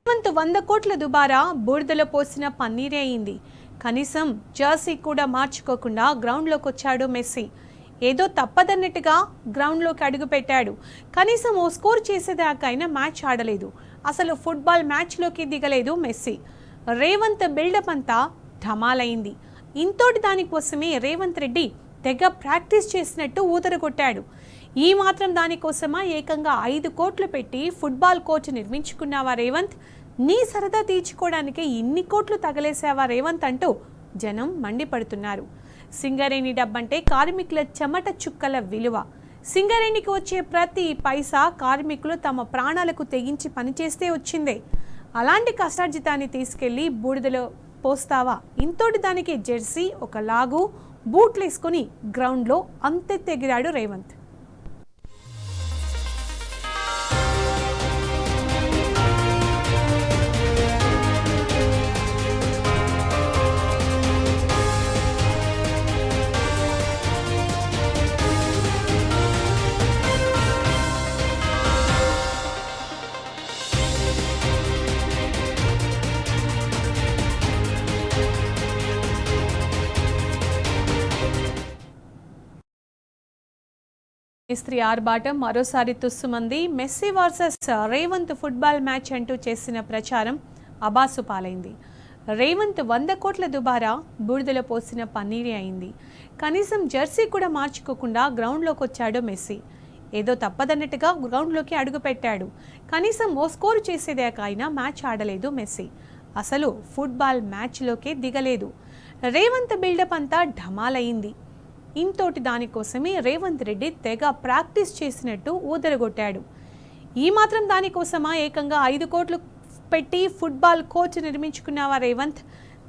రేవంత్ 100 కోట్ల దుబారా బూడిదలో పోసిన పన్నీరే అయింది. కనీసం జర్సీ కూడా మార్చుకోకుండా గ్రౌండ్లోకి వచ్చాడు మెస్సీ. ఏదో తప్పదన్నట్టుగా గ్రౌండ్లోకి అడుగుపెట్టాడు. కనీసం ఓ స్కోర్ చేసేదాకైనా మ్యాచ్ ఆడలేదు. అసలు ఫుట్బాల్ మ్యాచ్లోకి దిగలేదు మెస్సీ. రేవంత్ బిల్డప్ అంతా ఢమాలైంది. ఇంతోటి దానికోసమే రేవంత్ రెడ్డి తెగ ప్రాక్టీస్ చేసినట్టు ఊదరగొట్టాడు. ఈ మాత్రం దానికోసమా ఏకంగా 5 కోట్లు పెట్టి ఫుట్బాల్ కోచ్ నిర్మించుకున్నావా రేవంత్? నీ సరదా తీర్చుకోవడానికి ఇన్ని కోట్లు తగలేసావా రేవంత్ అంటూ జనం మండిపడుతున్నారు. సింగరేణి డబ్బంటే కార్మికుల చెమట చుక్కల విలువ. సింగరేణికి వచ్చే ప్రతి పైసా కార్మికులు తమ ప్రాణాలకు తెగించి పనిచేస్తే వచ్చిందే. అలాంటి కష్టార్జితాన్ని తీసుకెళ్లి బూడిదలో పోస్తావా? ఇంతోటి దానికి జెర్సీ, ఒక లాగు, బూట్లు వేసుకుని గ్రౌండ్లో అంతెత్తెగిరాడు రేవంత్. మేస్త్రి ఆర్భాటం మరోసారి తుస్సుమంది. Messi versus Revanth football match అంటూ చేసిన ప్రచారం అబాసు పాలైంది. రేవంత్ 100 కోట్ల దుబారా బూడిదలో పోసిన పన్నీరే అయింది. కనీసం జెర్సీ కూడా మార్చుకోకుండా గ్రౌండ్లోకి వచ్చాడు మెస్సీ. ఏదో తప్పదన్నట్టుగా గ్రౌండ్లోకి అడుగుపెట్టాడు. కనీసం ఓ స్కోరు చేసేదాకా అయినా మ్యాచ్ ఆడలేదు మెస్సీ. అసలు ఫుట్బాల్ మ్యాచ్లోకే దిగలేదు. రేవంత్ బిల్డప్ అంతా ఢమాలయ్యింది. ఇంతోటి దానికోసమే రేవంత్ రెడ్డి తెగ ప్రాక్టీస్ చేసినట్టు ఊదరగొట్టాడు. ఈ మాత్రం దానికోసమా ఏకంగా 5 కోట్లు పెట్టి ఫుట్బాల్ కోచ్ నిర్మించుకున్నావా రేవంత్?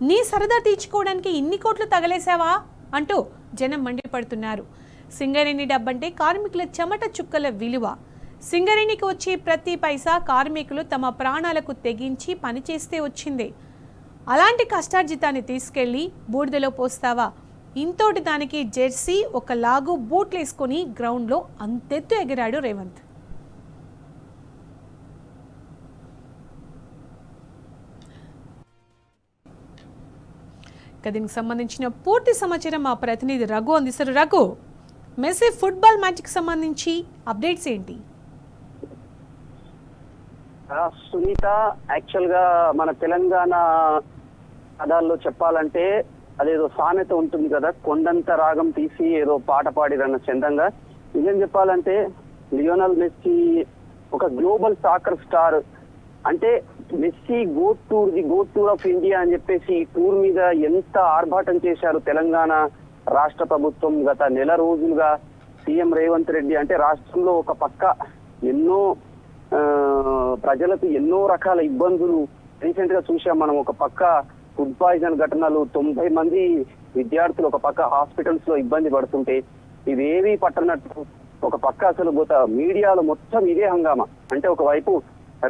నీ సరదా తీర్చుకోవడానికి ఇన్ని కోట్లు తగలేసావా అంటూ జనం మండిపడుతున్నారు. సింగరేణి డబ్బంటే కార్మికుల చెమట చుక్కల విలువ. సింగరేణికి వచ్చే ప్రతి పైసా కార్మికులు తమ ప్రాణాలకు తెగించి పనిచేస్తే వచ్చిందే. అలాంటి కష్టార్జితాన్ని తీసుకెళ్లి బూడిదలో పోస్తావా? ఇంతోటి దానికి జెర్సీ, ఒక లాగు, బూట్లు వేసుకొని గ్రౌండ్లో అంతెత్తు ఎగిరాడు రేవంత్. దీనికి సంబంధించిన పూర్తి సమాచారం మా ప్రతినిధి రఘు అందిస్తారు. రఘు, మెస్సీ ఫుట్బాల్ మ్యాచ్కి సంబంధించి అప్డేట్స్ ఏంటి? సునీత, యాక్చువల్ గా మన తెలంగాణ పదాల్లో చెప్పాలంటే అదేదో సామెత ఉంటుంది కదా, కొండంత రాగం తీసి ఏదో పాట పాడిరన్న చందంగా. నిజం చెప్పాలంటే లియోనల్ మెస్సీ ఒక గ్లోబల్ సాకర్ స్టార్. అంటే Messi GOAT tour of India అని చెప్పేసి ఈ టూర్ మీద ఎంత ఆర్భాటం చేశారు తెలంగాణ రాష్ట్ర ప్రభుత్వం. గత నెల రోజులుగా సీఎం రేవంత్ రెడ్డి అంటే రాష్ట్రంలో ఒక పక్క ఎన్నో ప్రజలకు ఎన్నో రకాల ఇబ్బందులు రీసెంట్ గా చూసాం మనం. ఒక పక్క ఫుడ్ పాయిజన్ ఘటనలు, 90 మంది విద్యార్థులు ఒక పక్క హాస్పిటల్స్ లో ఇబ్బంది పడుతుంటే ఇవేవి పట్టనట్టు ఒక పక్క అసలు మీడియాలో మొత్తం ఇదే హంగామా. అంటే ఒకవైపు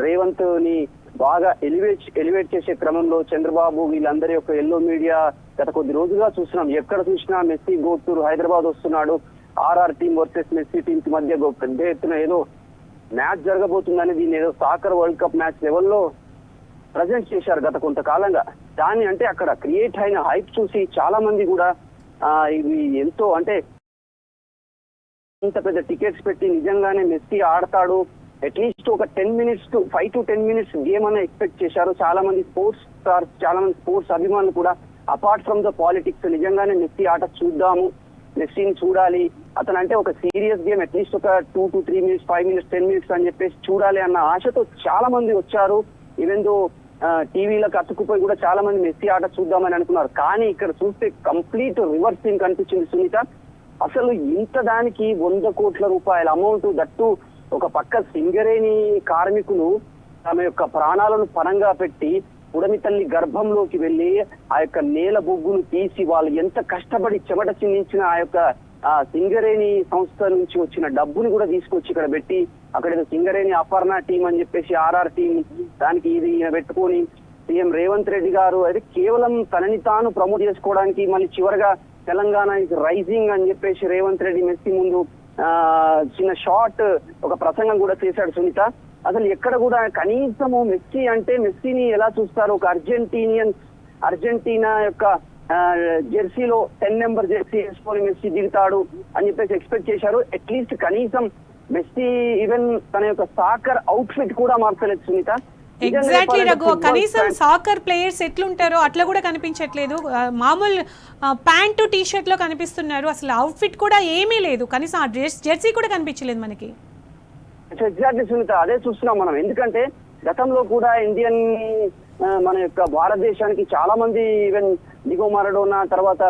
రేవంత్ ని బాగా ఎలివేట్ చేసే క్రమంలో చంద్రబాబు వీళ్ళందరి యొక్క ఎల్లో మీడియా గత కొద్ది రోజులుగా చూస్తున్నాం. ఎక్కడ చూసినా మెస్సీ గోట్ టూర్ హైదరాబాద్ వస్తున్నాడు, RR team versus Messi teams మధ్య పెద్ద ఎత్తున ఏదో మ్యాచ్ జరగబోతుందని దీన్ని ఏదో సాకర్ వరల్డ్ కప్ మ్యాచ్ లెవెల్లో ప్రజెంట్ చేశారు గత కొంతకాలంగా. దాన్ని అంటే అక్కడ క్రియేట్ అయిన హైప్ చూసి చాలా మంది కూడా ఇవి ఎంతో అంటే ఇంత పెద్ద టికెట్స్ పెట్టి నిజంగానే మెస్సీ ఆడతాడు, అట్లీస్ట్ ఒక 10 minutes to 5 to 10 minutes game అనే ఎక్స్పెక్ట్ చేశారు. చాలా మంది స్పోర్ట్స్ స్టార్స్, చాలా మంది స్పోర్ట్స్ అభిమానులు కూడా. అపార్ట్ ఫ్రమ్ ద పాలిటిక్స్ నిజంగానే మెస్సీ ఆట చూద్దాము, మెస్సీని చూడాలి, అతను అంటే ఒక సీరియస్ గేమ్ అట్లీస్ట్ ఒక 2 to 3 మినిట్స్, 5 మినిట్స్, 10 మినిట్స్ అని చెప్పేసి చూడాలి అన్న ఆశతో చాలా మంది వచ్చారు. ఈవెన్ దో టీవీలకు అతుక్కుపోయి కూడా చాలా మంది మెస్సీ ఆట చూద్దామని అనుకున్నారు. కానీ ఇక్కడ చూస్తే కంప్లీట్ రివర్స్ సీన్ కనిపించింది సునీత. అసలు ఇంత దానికి 100 కోట్ల రూపాయల అమౌంట్, దట్టు ఒక పక్క సింగరేణి కార్మికులు తమ యొక్క ప్రాణాలను పణంగా పెట్టి ఉడమి తల్లి గర్భంలోకి వెళ్లి ఆ యొక్క నేల బొగ్గును తీసి వాళ్ళు ఎంత కష్టపడి చెమట చిందించిన ఆ యొక్క సింగరేణి సంస్థ నుంచి వచ్చిన డబ్బుని కూడా తీసుకొచ్చి ఇక్కడ పెట్టి అక్కడ ఏదో సింగరేణి అపర్ణ టీం అని చెప్పేసి ఆర్ఆర్ టీం దానికి ఇది పెట్టుకొని సీఎం రేవంత్ రెడ్డి గారు అది కేవలం తనని తాను ప్రమోట్ చేసుకోవడానికి మళ్ళీ చివరిగా తెలంగాణ ఇస్ రైజింగ్ అని చెప్పేసి రేవంత్ రెడ్డి మెస్సీ ముందు చిన్న షార్ట్ ఒక ప్రసంగం కూడా చేశాడు సునీత. అసలు ఎక్కడ కూడా కనీసము మెస్సీ అంటే మెస్సీని ఎలా చూస్తారు, ఒక అర్జెంటీనా యొక్క జెర్సీలో 10 నెంబర్ జెర్సీ వేసుకొని మెస్సీ దిగుతాడు అని చెప్పేసి ఎక్స్పెక్ట్ చేశారు. అట్లీస్ట్ కనీసం మెస్సీ ఈవెన్ తన యొక్క సాకర్ అవుట్ ఫిట్ కూడా మార్చలేదు సునీత. ఎగ్జాక్ట్లీ రఘు, కనీసం సాకర్ ప్లేయర్స్ ఎట్లుంటారో అట్లా కూడా కనిపించట్లేదు. మామూలు ప్యాంటు టీ షర్ట్ లో కనిపిస్తున్నారు, అసలు అవుట్ ఫిట్ కూడా ఏమీ లేదు, కనీసం ఆ జెర్సీ కూడా కనిపించలేదు మనకి. ఎగ్జాక్ట్లీ సునీత, అదే చూస్తున్నాం మనం. ఎందుకంటే గతంలో కూడా ఇండియన్ మన యొక్క భారతదేశానికి చాలా మంది ఈవెన్ డిగో మారడోనా తర్వాత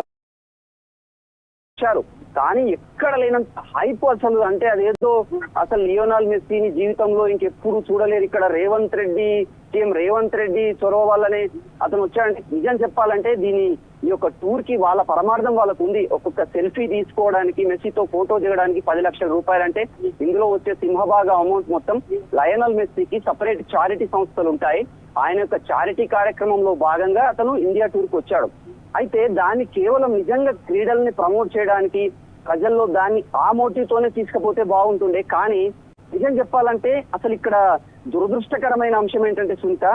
వచ్చారు, కానీ ఎక్కడ లేనంత హైప్ అసలు. అంటే అదేదో అసలు లియోనాల్ మెస్సీని జీవితంలో ఇంకెప్పుడు చూడలేరు. ఇక్కడ సీఎం రేవంత్ రెడ్డి చొరవ వల్లనే అతను వచ్చాడంటే నిజం చెప్పాలంటే ఈ యొక్క టూర్ కి వాళ్ళ పరమార్థం వాళ్ళకు ఉంది. ఒక్కొక్క సెల్ఫీ తీసుకోవడానికి, మెస్సీతో ఫోటో దిగడానికి 10 లక్షల రూపాయలు. అంటే ఇందులో వచ్చే సింహభాగం అమౌంట్ మొత్తం లయనల్ మెస్సీకి సపరేట్ చారిటీ సంస్థలు ఉంటాయి. ఆయన యొక్క చారిటీ కార్యక్రమంలో భాగంగా అతను ఇండియా టూర్ కి వచ్చాడు. అయితే దాన్ని కేవలం నిజంగా క్రీడల్ని ప్రమోట్ చేయడానికి ప్రజల్లో దాన్ని ఆ మోటివ్ తోనే తీసుకపోతే బాగుంటుండే. కానీ నిజం చెప్పాలంటే అసలు ఇక్కడ దురదృష్టకరమైన అంశం ఏంటంటే సునీత,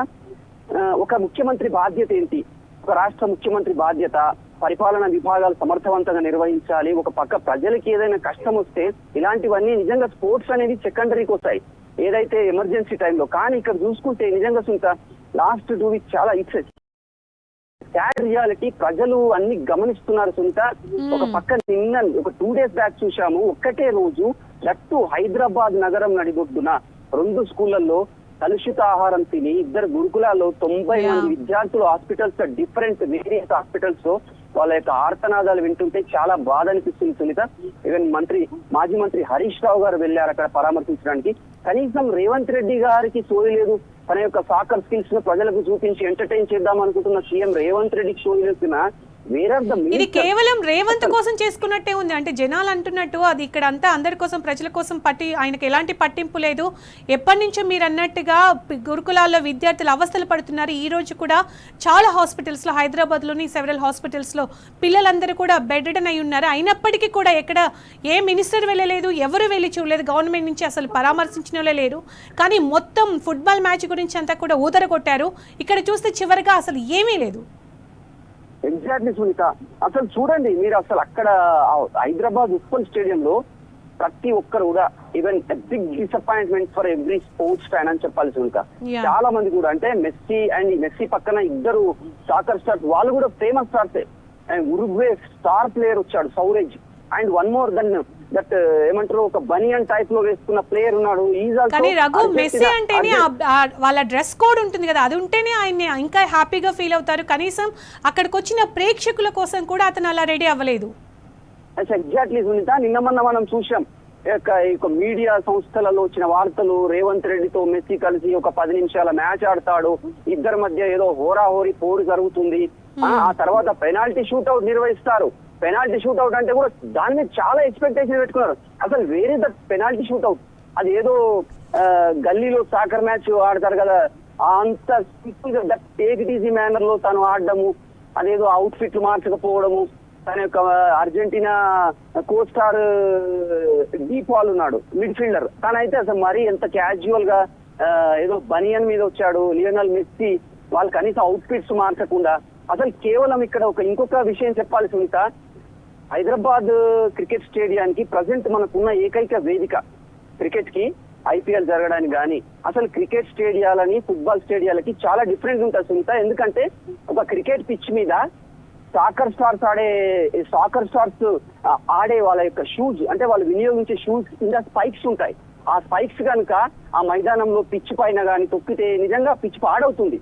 ఒక ముఖ్యమంత్రి బాధ్యత ఏంటి, ఒక రాష్ట్ర ముఖ్యమంత్రి బాధ్యత పరిపాలనా విభాగాలు సమర్థవంతంగా నిర్వహించాలి. ఒక పక్క ప్రజలకి ఏదైనా కష్టం వస్తే ఇలాంటివన్నీ నిజంగా స్పోర్ట్స్ అనేది సెకండరీకి వస్తాయి ఏదైతే ఎమర్జెన్సీ టైంలో. కానీ ఇక్కడ చూసుకుంటే నిజంగా సునీత లాస్ట్ 2 వీక్స్ చాలా సాడ్ రియాలిటీ, ప్రజలు అన్ని గమనిస్తున్నారు సునీత. ఒక పక్క నిన్న ఒక 2 డేస్ బ్యాక్ చూశాము, ఒక్కటే రోజు లట్టు హైదరాబాద్ నగరం నడిబొడ్డున 2 స్కూళ్లలో కలుషిత ఆహారం తిని 2 గురుకులాల్లో 90 మంది విద్యార్థులు హాస్పిటల్స్ వేరియస్ హాస్పిటల్స్ లో వాళ్ళ యొక్క ఆర్తనాదాలు వింటుంటే చాలా బాధ అనిపిస్తుంది సునీత. ఈవెన్ మాజీ మంత్రి హరీష్ రావు గారు వెళ్ళారు అక్కడ పరామర్శించడానికి. కనీసం రేవంత్ రెడ్డి గారికి సోయి లేదు, తన యొక్క సాకర్ స్కిల్స్ ను ప్రజలకు చూపించి ఎంటర్టైన్ చేద్దాం అనుకుంటున్న సీఎం రేవంత్ రెడ్డికి సోయి లేకున్నా ఇది కేవలం రేవంత్ కోసం చేసుకున్నట్టే ఉంది. అంటే జనాలు అంటున్నట్టు అది ఇక్కడ అంతా అందరి కోసం, ప్రజల కోసం ఆయనకు ఎలాంటి పట్టింపు లేదు. ఎప్పటి నుంచో మీరు అన్నట్టుగా గురుకులాల్లో విద్యార్థులు అవస్థలు పడుతున్నారు. ఈ రోజు కూడా చాలా హాస్పిటల్స్ లో, హైదరాబాద్ లోని సెవెరల్ హాస్పిటల్స్ లో పిల్లలందరూ కూడా బెడ్ రిడన్ అయి ఉన్నారు. అయినప్పటికీ కూడా ఎక్కడ ఏ మినిస్టర్ వెళ్ళలేదు, ఎవరు వెళ్ళి చూడలేదు, గవర్నమెంట్ నుంచి అసలు పరామర్శించిన లేరు. కానీ మొత్తం ఫుట్బాల్ మ్యాచ్ గురించి అంతా కూడా ఊదర కొట్టారు. ఇక్కడ చూస్తే చివరిగా అసలు ఏమీ లేదు. ఎగ్జాక్ట్లీ సునీత, అసలు చూడండి మీరు, అసలు అక్కడ హైదరాబాద్ ఉప్పల్ స్టేడియంలో ప్రతి ఒక్కరు కూడా even big disappointment for every sports fan అని చెప్పాలి సునీత. చాలా మంది కూడా అంటే మెస్సీ పక్కన 2 సాకర్ స్టార్స్, వాళ్ళు కూడా famous stars. And Uruguay star player వచ్చాడు సౌరేజ్, అండ్ వన్ మోర్ దట్ ఏమంటారు ఒక బనియన్ టైప్ లో వేసుకున్న ప్లేయర్ ఉన్నాడు. కానీ రఘు, మెస్సీ అంటేనే వాళ్ళ డ్రెస్ కోడ్ ఉంటుంది కదా, అది ఉంటేనే ఆయన ఇంకా హ్యాపీగా ఫీల్ అవుతారు. కనీసం అక్కడికి వచ్చిన ప్రేక్షకుల కోసం కూడా అతను అలా రెడీ అవ్వలేదు. ఎగ్జాక్ట్లీ సునీత, నిన్న మొన్న మనం చూసాం మీడియా సంస్థలలో వచ్చిన వార్తలు, రేవంత్ రెడ్డితో మెస్సీ కలిసి ఒక 10 నిమిషాల మ్యాచ్ ఆడతాడు, ఇద్దరి మధ్య ఏదో హోరాహోరీ పోరు జరుగుతుంది, ఆ తర్వాత పెనాల్టీ షూట్అవుట్ నిర్వహిస్తారు. పెనాల్టీ షూట్అవుట్ అంటే కూడా దాని మీద చాలా ఎక్స్పెక్టేషన్ పెట్టుకున్నారు. అసలు వేరే ద పెనాల్టీ షూట్అవుట్, అది ఏదో గల్లీలో సాకర్ మ్యాచ్ ఆడతారు కదా, అంత సింపుల్ గా that take it easy manner లో తను ఆడడము, అదేదో అవుట్ ఫిట్లు మార్చకపోవడము. తన యొక్క అర్జెంటీనా కో స్టార్ డీపాల్ ఉన్నాడు మిడ్ ఫీల్డర్, తనైతే అసలు మరీ ఎంత క్యాజువల్ గా ఏదో బనియన్ మీద వచ్చాడు. లియోనల్ మెస్సీ వాళ్ళు కనీసం అవుట్ ఫిట్స్ మార్చకుండా, అసలు కేవలం ఇక్కడ ఇంకొక విషయం చెప్పాలి సునీత, హైదరాబాద్ క్రికెట్ స్టేడియానికి ప్రజెంట్ మనకున్న ఏకైక వేదిక క్రికెట్ కి, ఐపీఎల్ జరగడానికి కానీ. అసలు క్రికెట్ స్టేడియాలని ఫుట్బాల్ స్టేడియాలకి చాలా డిఫరెంట్ ఉంటుంది సునీత. ఎందుకంటే ఒక క్రికెట్ పిచ్ మీద సాకర్ స్టార్స్ ఆడే వాళ్ళ యొక్క షూస్, అంటే వాళ్ళు వినియోగించే షూస్ కింద స్పైక్స్ ఉంటాయి. ఆ స్పైక్స్ కనుక ఆ మైదానంలో పిచ్ పైన కానీ తొక్కితే నిజంగా పిచ్ పాడవుతుంది.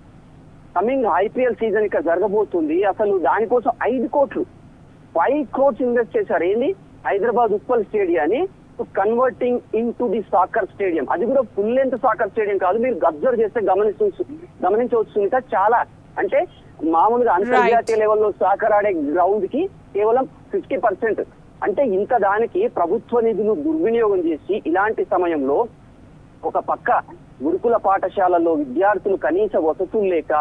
కమింగ్ ఐపీఎల్ సీజన్ ఇక్కడ జరగబోతుంది. అసలు దానికోసం 5 crores ఇన్వెస్ట్ చేశారు. ఏంది, హైదరాబాద్ ఉప్పల్ స్టేడియాన్ని converting into the soccer stadium. అది కూడా ఫుల్ లెంత్ సాకర్ స్టేడియం కాదు. మీరు అబ్జర్వ్ చేస్తే గమనించవచ్చు. చాలా అంటే మామూలుగా అంతర్జాతీయ లెవెల్లో సాకర్ ఆడే గ్రౌండ్ కి కేవలం 50%. అంటే ఇంత దానికి ప్రభుత్వ నిధులు దుర్వినియోగం చేసి ఇలాంటి సమయంలో ఒక పక్క గురుకుల పాఠశాలలో విద్యార్థులు కనీస వసతులు లేక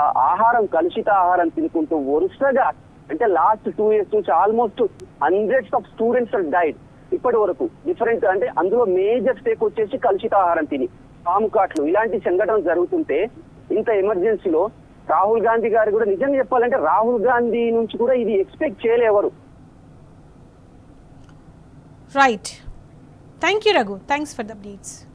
కలుషిత ఆహారం తినుకుంటూ వరుసగా, అంటే లాస్ట్ 2 years నుంచి almost hundreds of students died. ఇప్పటి వరకు డిఫరెంట్ అంటే అందులో మేజర్ స్టేక్ వచ్చేసి కలుషిత ఆహారం తిని పాము కాట్లు ఇలాంటి సంఘటనలు జరుగుతుంటే ఇంత ఎమర్జెన్సీలో రాహుల్ గాంధీ గారు కూడా నిజంగా చెప్పాలంటే రాహుల్ గాంధీ నుంచి కూడా ఇది ఎక్స్పెక్ట్ చేయలేవరు. Right. Thank you Raghu, thanks for the updates.